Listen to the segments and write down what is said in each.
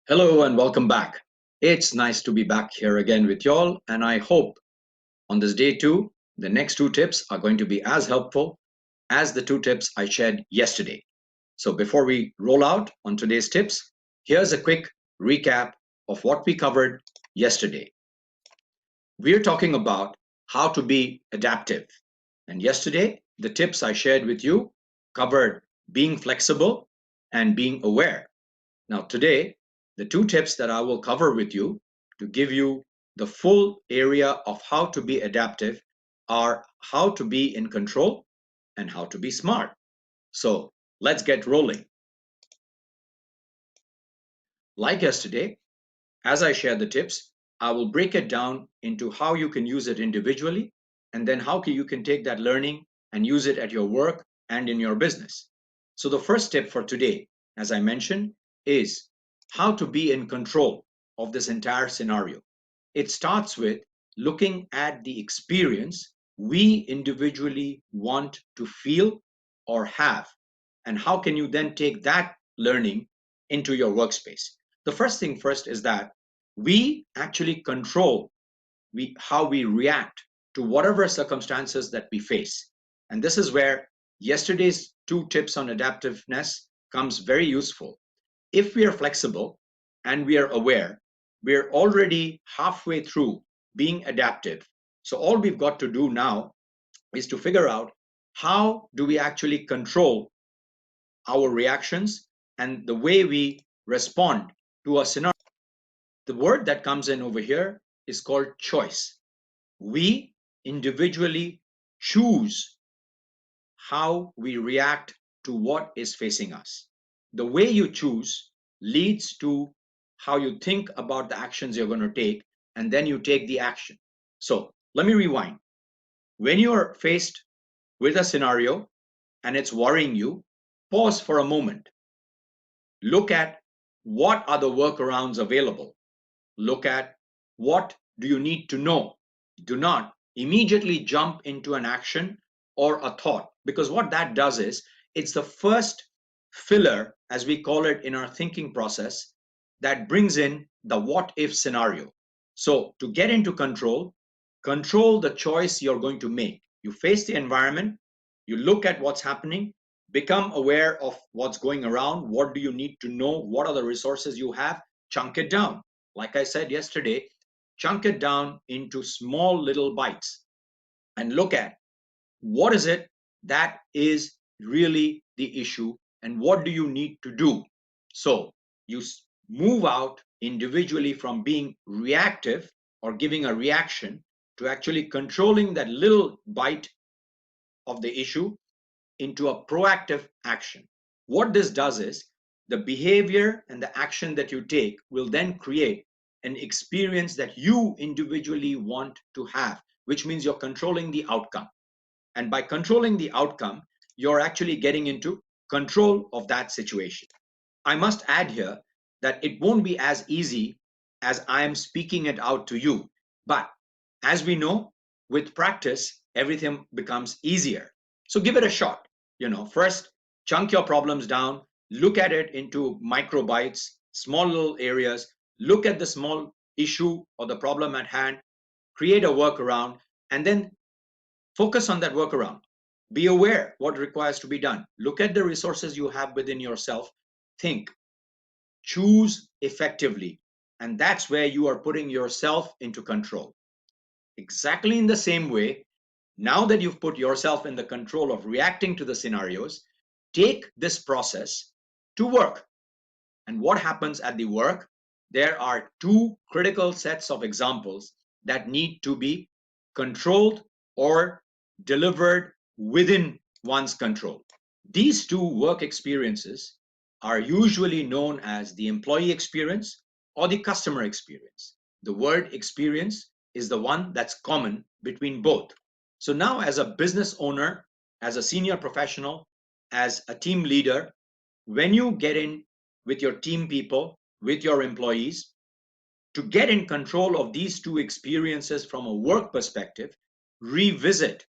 Hello and welcome back. It's nice to be back here again with y'all, and I hope on this day two, the next two tips are going to be as helpful as the two tips I shared yesterday. So before we roll out on today's tips, here's a quick recap of what we covered yesterday. We're talking about how to be adaptive. And yesterday, the tips I shared with you covered being flexible and being aware. Now, today, the two tips that I will cover with you to give you the full area of how to be adaptive are how to be in control and how to be smart. So let's get rolling. Like yesterday, as I share the tips, I will break it down into how you can use it individually and then how you can take that learning and use it at your work and in your business. So the first tip for today, as I mentioned, is how to be in control of this entire scenario. It starts with looking at the experience we individually want to feel or have, and how can you then take that learning into your workspace. The first thing first is that we actually control how we react to whatever circumstances that we face. And this is where yesterday's two tips on adaptiveness comes very useful. If we are flexible and we are aware, we're already halfway through being adaptive. So all we've got to do now is to figure out how do we actually control our reactions and the way we respond to a scenario. The word that comes in over here is called choice. We individually choose how we react to what is facing us. The way you choose leads to how you think about the actions you're going to take, and then you take the action. So let me rewind. When you're faced with a scenario and it's worrying you, pause for a moment. Look at what are the workarounds available. Look at what do you need to know. Do not immediately jump into an action or a thought, because what that does is it's the first filler, as we call it in our thinking process, that brings in the what if scenario. So to get into control, control the choice you're going to make. You face the environment, you look at what's happening, become aware of what's going around. What do you need to know? What are the resources you have? Chunk it down. Like I said yesterday, chunk it down into small little bites and look at what is it that is really the issue and what do you need to do. So you move out individually from being reactive or giving a reaction to actually controlling that little bite of the issue into a proactive action. What this does is the behavior and the action that you take will then create an experience that you individually want to have, which means you're controlling the outcome. And by controlling the outcome, you're actually getting into control of that situation. I must add here that it won't be as easy as I am speaking it out to you. But as we know, with practice, everything becomes easier. So give it a shot. First, chunk your problems down, look at it into micro bites, small little areas, look at the small issue or the problem at hand, create a workaround, and then focus on that workaround. Be aware what requires to be done. Look at the resources you have within yourself. Think, choose effectively. And that's where you are putting yourself into control. Exactly in the same way, now that you've put yourself in the control of reacting to the scenarios, take this process to work. And what happens at the work? There are two critical sets of examples that need to be controlled or delivered within one's control. These two work experiences are usually known as the employee experience or the customer experience. The word experience is the one that's common between both. So now, as a business owner, as a senior professional, as a team leader, when you get in with your team people, with your employees, to get in control of these two experiences from a work perspective, revisit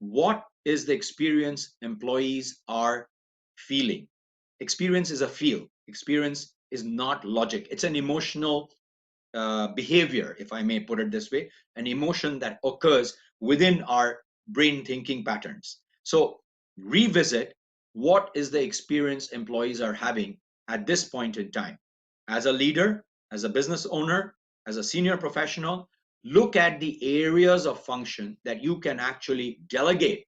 what is the experience employees are feeling. Experience is a feel. Experience is not logic. It's an emotional behavior, if I may put it this way, an emotion that occurs within our brain thinking patterns. So revisit what is the experience employees are having at this point in time. As a leader, as a business owner, as a senior professional, look at the areas of function that you can actually delegate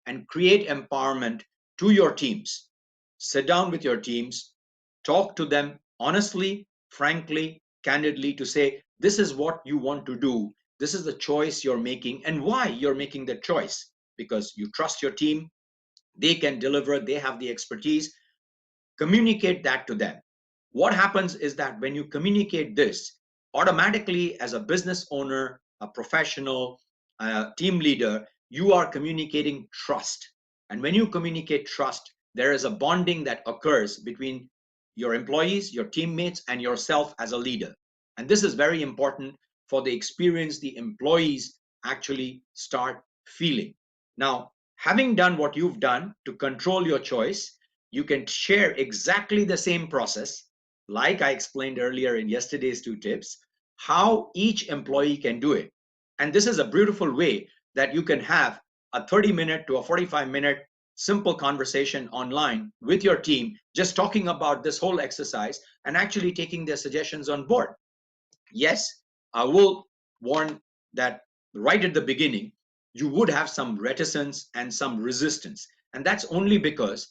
and create empowerment to your teams. Sit down with your teams, talk to them honestly, frankly, candidly to say, this is what you want to do. This is the choice you're making and why you're making that choice. Because you trust your team, they can deliver, they have the expertise. Communicate that to them. What happens is that when you communicate this, automatically as a business owner, a professional, a team leader, you are communicating trust. And when you communicate trust, there is a bonding that occurs between your employees, your teammates, and yourself as a leader. And this is very important for the experience the employees actually start feeling. Now, having done what you've done to control your choice, you can share exactly the same process, like I explained earlier in yesterday's 2 tips, how each employee can do it. And this is a beautiful way that you can have a 30-minute to a 45-minute simple conversation online with your team, just talking about this whole exercise and actually taking their suggestions on board. Yes, I will warn that right at the beginning, you would have some reticence and some resistance. And that's only because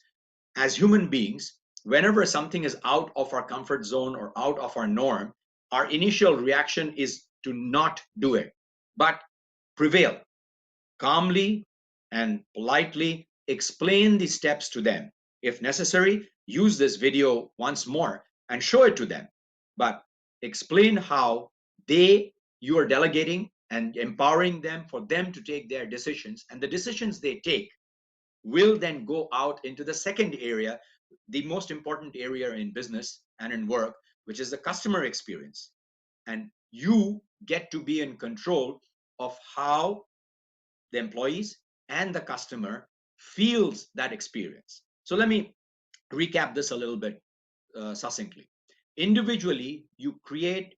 as human beings, whenever something is out of our comfort zone or out of our norm, our initial reaction is to not do it, but prevail calmly and politely, explain the steps to them. If necessary, use this video once more and show it to them. But explain how you are delegating and empowering them for them to take their decisions. And the decisions they take will then go out into the second area, the most important area in business and in work, which is the customer experience. And you get to be in control of how the employees and the customer feels that experience. So let me recap this a little bit succinctly. Individually, you create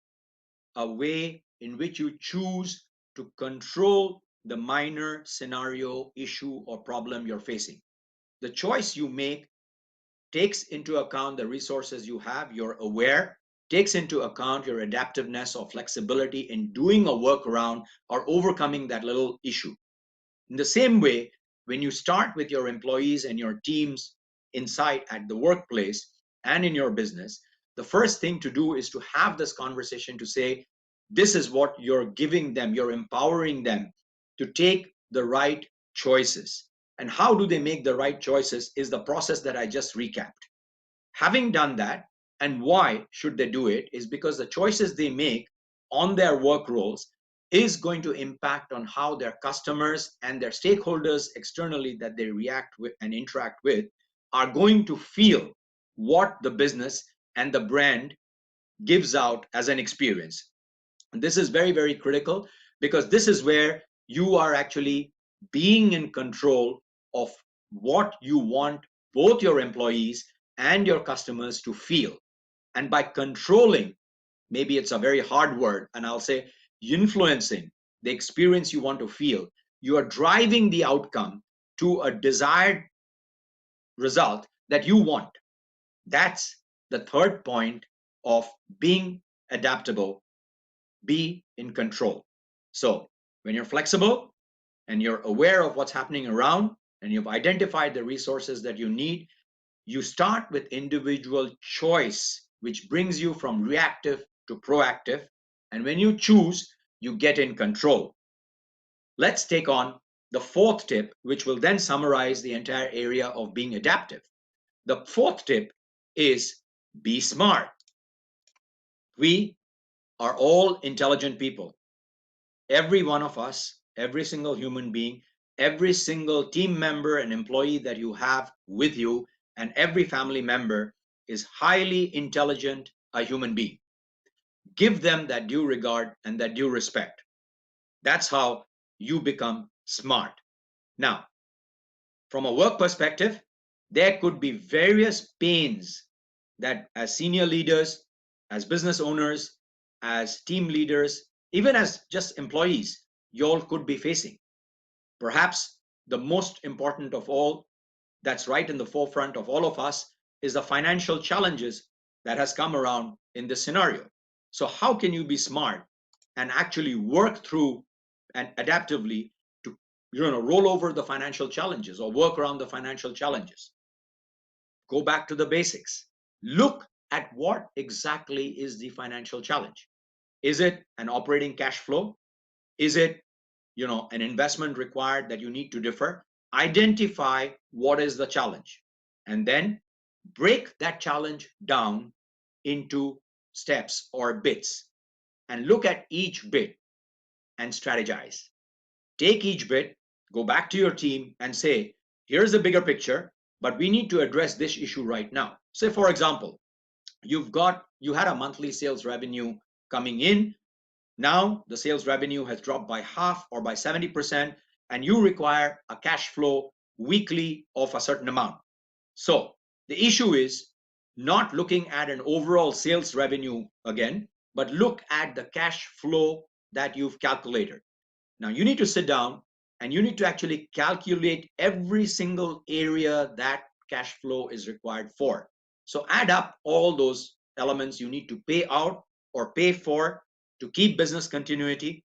a way in which you choose to control the minor scenario, issue, or problem you're facing. The choice you make takes into account the resources you have, you're aware, takes into account your adaptiveness or flexibility in doing a workaround or overcoming that little issue. In the same way, when you start with your employees and your teams inside at the workplace and in your business, the first thing to do is to have this conversation to say, this is what you're giving them, you're empowering them to take the right choices. And how do they make the right choices is the process that I just recapped. Having done that, and why should they do it, is because the choices they make on their work roles is going to impact on how their customers and their stakeholders externally that they react with and interact with are going to feel what the business and the brand gives out as an experience. And this is very, very critical because this is where you are actually being in control of what you want both your employees and your customers to feel. And by controlling, maybe it's a very hard word, and I'll say influencing the experience you want to feel, you are driving the outcome to a desired result that you want. That's the third point of being adaptable, be in control. So when you're flexible and you're aware of what's happening around and you've identified the resources that you need, you start with individual choice, which brings you from reactive to proactive. And when you choose, you get in control. Let's take on the fourth tip, which will then summarize the entire area of being adaptive. The fourth tip is be smart. We are all intelligent people. Every one of us, every single human being, every single team member and employee that you have with you, and every family member is highly intelligent, a human being. Give them that due regard and that due respect. That's how you become smart. Now, from a work perspective, there could be various pains that as senior leaders, as business owners, as team leaders, even as just employees, you all could be facing. Perhaps the most important of all, that's right in the forefront of all of us, is the financial challenges that has come around in this scenario. So how can you be smart and actually work through and adaptively to roll over the financial challenges or work around the financial challenges? Go back to the basics. Look at what exactly is the financial challenge. Is it an operating cash flow? Is it an investment required that you need to defer? Identify what is the challenge and then break that challenge down into steps or bits and look at each bit and strategize. Take each bit, go back to your team and say, here's the bigger picture, but we need to address this issue right now. Say, for example, you had a monthly sales revenue coming in. Now the sales revenue has dropped by half or by 70%, and you require a cash flow weekly of a certain amount. So the issue is not looking at an overall sales revenue again, but look at the cash flow that you've calculated. Now you need to sit down and you need to actually calculate every single area that cash flow is required for. So add up all those elements you need to pay out or pay for to keep business continuity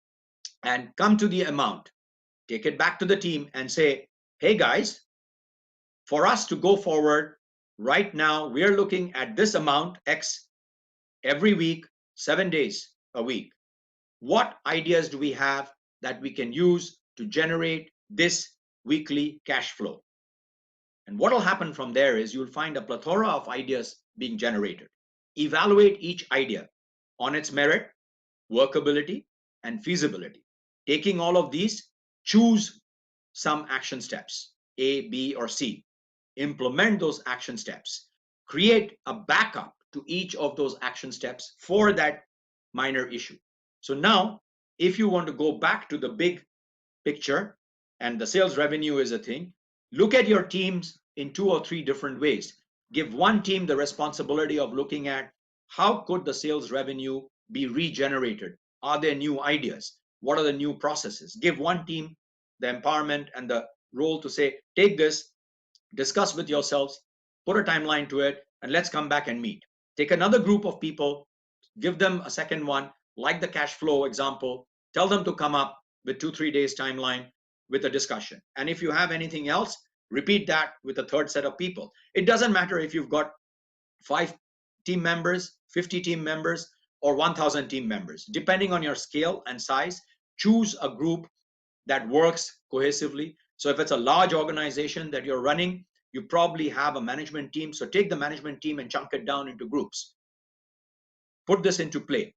and come to the amount. Take it back to the team and say, hey guys, for us to go forward right now, we're looking at this amount X every week, 7 days a week. What ideas do we have that we can use to generate this weekly cash flow? And what will happen from there is you'll find a plethora of ideas being generated. Evaluate each idea on its merit, workability, and feasibility. Taking all of these, choose some action steps, A, B, or C. Implement those action steps. Create a backup to each of those action steps for that minor issue. So now, if you want to go back to the big picture and the sales revenue is a thing, look at your teams in 2 or 3 different ways. Give one team the responsibility of looking at how could the sales revenue be regenerated? Are there new ideas? What are the new processes? Give one team the empowerment and the role to say, take this, discuss with yourselves, put a timeline to it, and let's come back and meet. Take another group of people, give them a second one, like the cash flow example, tell them to come up with 2-3 days timeline with a discussion. And if you have anything else, repeat that with a third set of people. It doesn't matter if you've got 5 team members, 50 team members, or 1,000 team members. Depending on your scale and size, choose a group that works cohesively. So if it's a large organization that you're running, you probably have a management team. So take the management team and chunk it down into groups. Put this into play.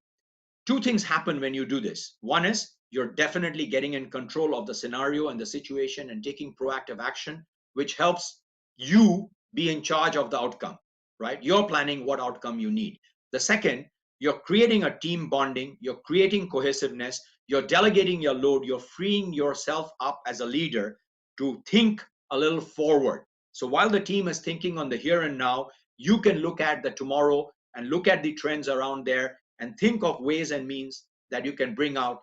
2 things happen when you do this. One is you're definitely getting in control of the scenario and the situation and taking proactive action, which helps you be in charge of the outcome, right? You're planning what outcome you need. The second, you're creating a team bonding, you're creating cohesiveness, you're delegating your load, you're freeing yourself up as a leader to think a little forward. So while the team is thinking on the here and now, you can look at the tomorrow and look at the trends around there and think of ways and means that you can bring out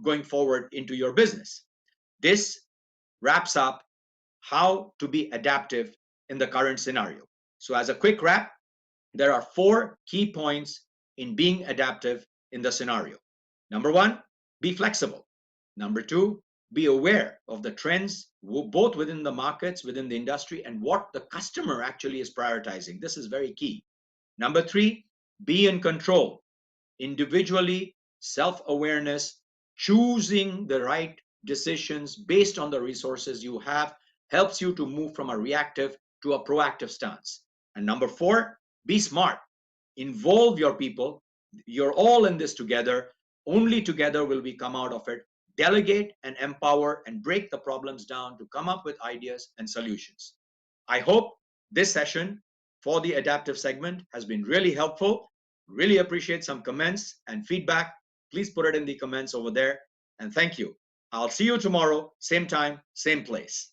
going forward into your business. This wraps up how to be adaptive in the current scenario. So as a quick wrap, there are 4 key points in being adaptive in the scenario. Number 1, be flexible. Number 2, be aware of the trends, both within the markets, within the industry, and what the customer actually is prioritizing. This is very key. Number 3, be in control. Individually, self-awareness, choosing the right decisions based on the resources you have helps you to move from a reactive to a proactive stance. And number 4, be smart. Involve your people. You're all in this together. Only together will we come out of it. Delegate and empower and break the problems down to come up with ideas and solutions. I hope this session for the adaptive segment has been really helpful. Really appreciate some comments and feedback. Please put it in the comments over there. And thank you. I'll see you tomorrow, same time, same place.